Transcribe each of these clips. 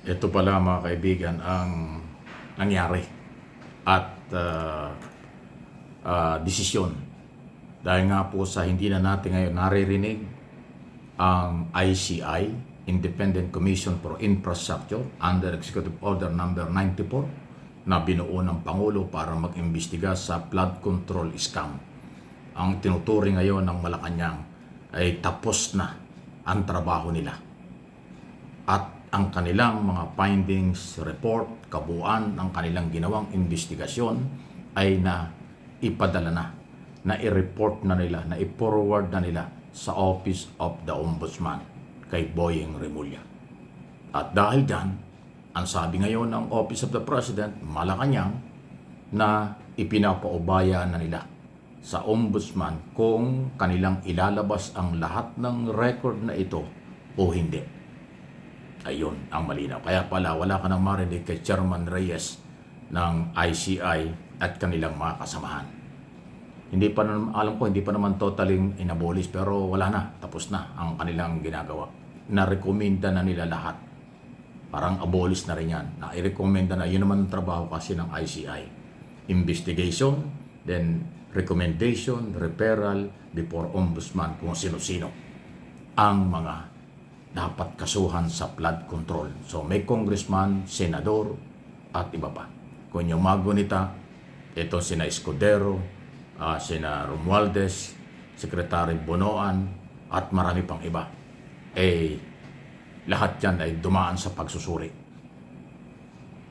Ito pala mga kaibigan ang nangyari at desisyon. Dahil nga po sa hindi na natin ngayon naririnig ang ICI, Independent Commission for Infrastructure, under Executive Order number 94 na binuo ng Pangulo para mag-imbestiga sa flood control scam. Ang tinuturing ngayon ng Malacanang ay tapos na ang trabaho nila. At ang kanilang mga findings, report, kabuuan ng kanilang ginawang investigasyon ay na ipadala na i-report na nila, na i-forward na nila sa Office of the Ombudsman kay Boyeng Remulla. At dahil dyan, ang sabi ngayon ng Office of the President, Malacanang, na ipinapaubaya na nila sa Ombudsman kung kanilang ilalabas ang lahat ng record na ito o hindi. Ayun ang malinaw. Kaya pala wala ka nang marinig kay Chairman Reyes ng ICI at kanilang mga kasamahan. Hindi pa naman, alam ko, hindi pa naman totaling inabolish, pero wala na, tapos na ang kanilang ginagawa. Na-recommenda na nila lahat. Parang abolish na rin yan. Na-recommenda na, yun naman ang trabaho kasi ng ICI. Investigation, then recommendation, referral before Ombudsman kung sino-sino ang mga dapat kasuhan sa flood control. So may congressman, senador, at iba pa. Kung yung magunita, ito sina Escudero, sina Romualdez, Secretary Bonoan, at marami pang iba. Lahat yan ay dumaan sa pagsusuri.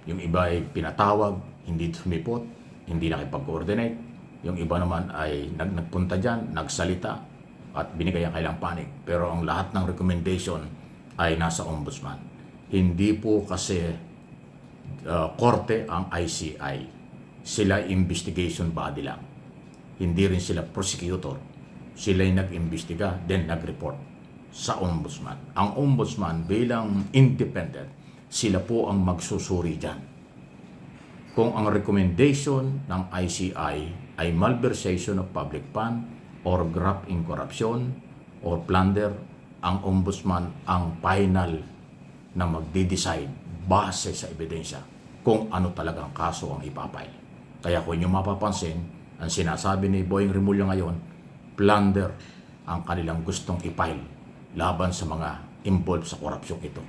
Yung iba ay pinatawag, hindi sumipot, hindi nakipag-coordinate. Yung iba naman ay nagpunta dyan, nagsalita, at binigay ang kailang panig. Pero ang lahat ng recommendation ay nasa Ombudsman. Hindi po kasi korte ang ICI. Sila investigation body lang. Hindi rin sila prosecutor. Sila ay nag-imbestiga, then nag-report sa Ombudsman. Ang Ombudsman bilang independent, sila po ang magsusuri dyan. Kung ang recommendation ng ICI ay malversation of public fund, or graft in corruption, or plunder, ang Ombudsman ang final na magde-decide base sa ebidensya kung ano talagang kaso ang ipapile. Kaya kung inyo mapapansin, ang sinasabi ni Boyeng Remulla ngayon, plunder ang kanilang gustong ipile laban sa mga involved sa korupsyon ito.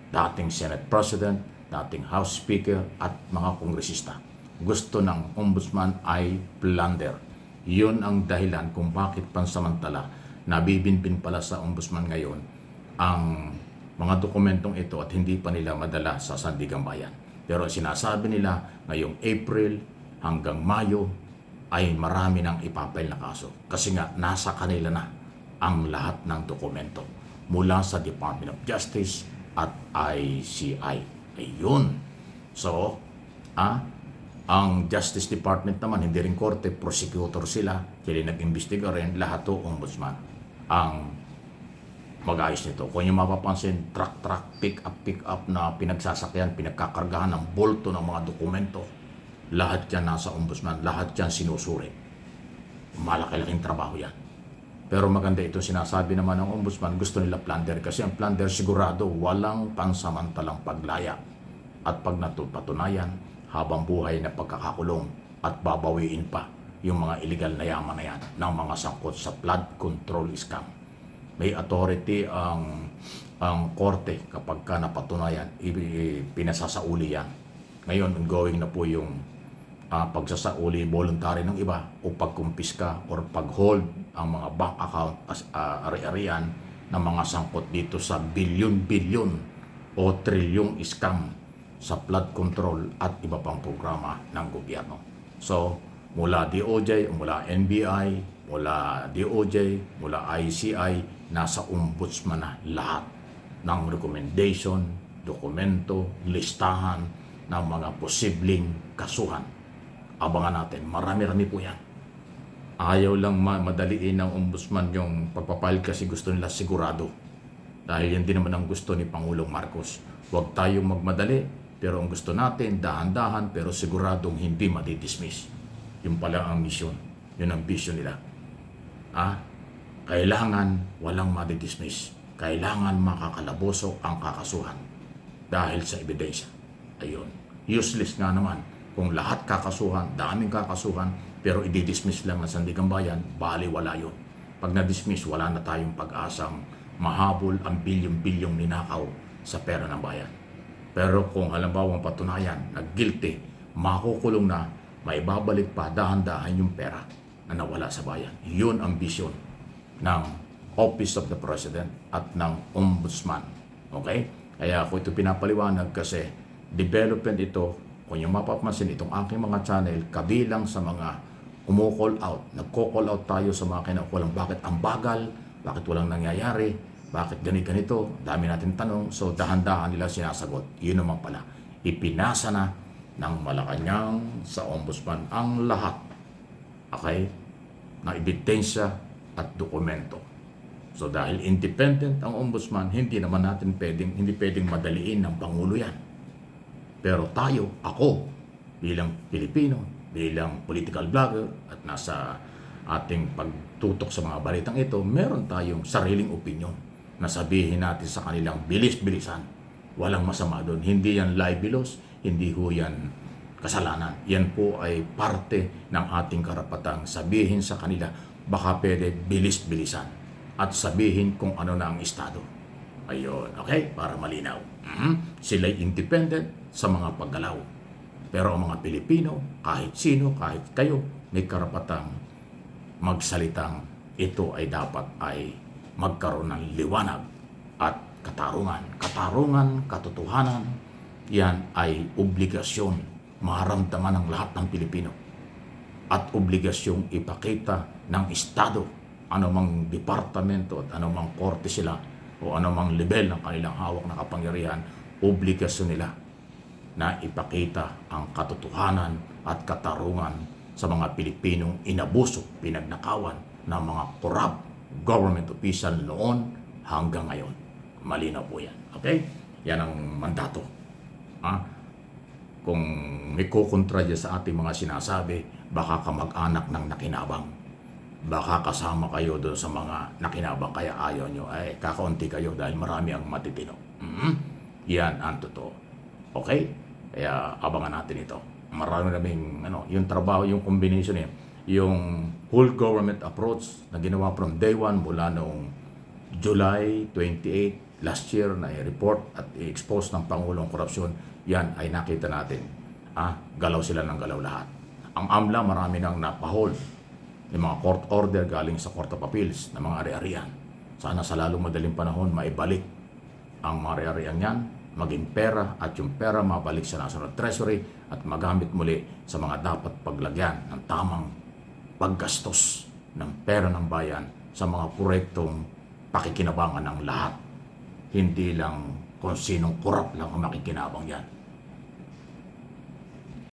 Dating Senate President, dating House Speaker, at mga kongresista. Gusto ng Ombudsman ay plunder. Yun ang dahilan kung bakit pansamantala nabibinbin pala sa Ombudsman ngayon ang mga dokumentong ito at hindi pa nila madala sa Sandigang Bayan. Pero sinasabi nila ngayong April hanggang Mayo ay marami nang ipapile na kaso. Kasi nga nasa kanila na ang lahat ng dokumento mula sa Department of Justice at ICI. Ayun. So, ang Justice Department naman, hindi rin korte, prosecutor sila, sila nag-imbestiga rin, lahat to Ombudsman ang mag-ayos nito. Kung yung mapapansin, truck, pick up na pinagsasakyan, pinagkakargahan ng bolto ng mga dokumento, lahat yan nasa Ombudsman, lahat yan sinusuri. Malaki-laking trabaho yan. Pero maganda ito, sinasabi naman ng Ombudsman, gusto nila plunder kasi ang plunder sigurado walang pansamantalang paglaya. At pag napatunayan, habang buhay na pagkakakulong at babawiin pa yung mga illegal na yaman na yan ng mga sangkot sa flood control scam. May authority ang korte kapag ka napatunayan, pinasasauli yan. Ngayon, ongoing na po yung pagsasauli voluntary ng iba o pagkumpiska or pag-hold ang mga bank account ari-arian ng mga sangkot dito sa bilyon-bilyon o trilyong scam sa flood control at iba pang programa ng gobyerno. So, mula DOJ, mula NBI, mula DOJ, mula ICI, nasa Ombudsman na lahat ng recommendation, dokumento, listahan ng mga posibleng kasuhan. Abangan natin, marami-rami po yan. Ayaw lang madaliin ng Ombudsman yung pagpapile kasi gusto nila sigurado. Dahil yan din naman ang gusto ni Pangulong Marcos. Huwag tayong magmadali. Pero ang gusto natin, dahan-dahan, pero siguradong hindi madidismiss. Yun pala ang mission. Yun ang vision nila. Kailangan walang madidismiss. Kailangan makakalaboso ang kakasuhan. dahil sa ebidensya. Ayun. Useless nga naman kung lahat kakasuhan, daming kakasuhan, pero i-dismiss lang ng Sandigan Bayan, baliwala yun. Pag na-dismiss, wala na tayong pag-asang mahabol ang bilyong-bilyong ninakaw sa pera ng bayan. Pero kung halimbawa patunayan na guilty, makukulong na, maibabalik pa dahan-dahan yung pera na nawala sa bayan. Yun ang bisyon ng Office of the President at ng Ombudsman. Okay? Kaya ako ito pinapaliwanag kasi development ito, kung yung mapapansin itong aking mga channel, kabilang sa mga umu-call out, nagko-call out tayo sa mga kinaukulang bakit ang bagal, bakit walang nangyayari, bakit ganito, dami natin tanong, so dahan-dahan nila sinasagot. Yun naman pala, ipinasa na ng Malacanang sa Ombudsman ang lahat, okay, ng ebidensya at dokumento. So dahil independent ang Ombudsman, hindi pwedeng madaliin ng Pangulo yan. Pero tayo, ako, bilang Pilipino, bilang political vlogger at nasa ating pagtutok sa mga balitang ito, meron tayong sariling opinion na sabihin natin sa kanilang bilis-bilisan. Walang masama doon. Hindi yan libelous, hindi ho yan kasalanan. Yan po ay parte ng ating karapatang sabihin sa kanila, baka pwede bilis-bilisan at sabihin kung ano na ang estado. Ayun, okay? Para malinaw. Sila'y independent sa mga paggalaw. Pero ang mga Pilipino, kahit sino, kahit kayo, may karapatang magsalitang ito ay dapat ay magkaroon ng liwanag at katarungan. Katarungan, katotohanan, yan ay obligasyon maramdaman ng lahat ng Pilipino. At obligasyong ipakita ng Estado, anumang departamento at anumang korte sila o anumang level ng kanilang hawak na kapangyarihan, obligasyon nila na ipakita ang katotohanan at katarungan sa mga Pilipinong inabuso, pinagnakawan ng mga corrupt government official noon hanggang ngayon. Malinaw po yan. Okay? Yan ang mandato. Kung may kukontra dyan sa ating mga sinasabi, baka kamag-anak ng nakinabang. Baka kasama kayo doon sa mga nakinabang kaya ayaw nyo. Ay, kakaunti kayo dahil marami ang matitino. Yan ang totoo. Okay? Kaya abangan natin ito. Marami naming yung trabaho, yung combination niya, yung whole government approach na ginawa from day one mula noong July 28 last year na i-report at i-expose ng Pangulong korupsyon, yan ay nakita natin. Galaw sila ng galaw lahat. Ang AMLA marami nang napahol yung mga court order galing sa Court of Appeals na mga ari-arian. Sana sa lalong madaling panahon maibalik ang mga ari-arian yan, maging pera at yung pera mabalik sa National Treasury at magamit muli sa mga dapat paglagyan ng tamang paggastos ng pera ng bayan sa mga proyektong pakikinabangan ng lahat. Hindi lang kung sinong korap lang ang makikinabang yan.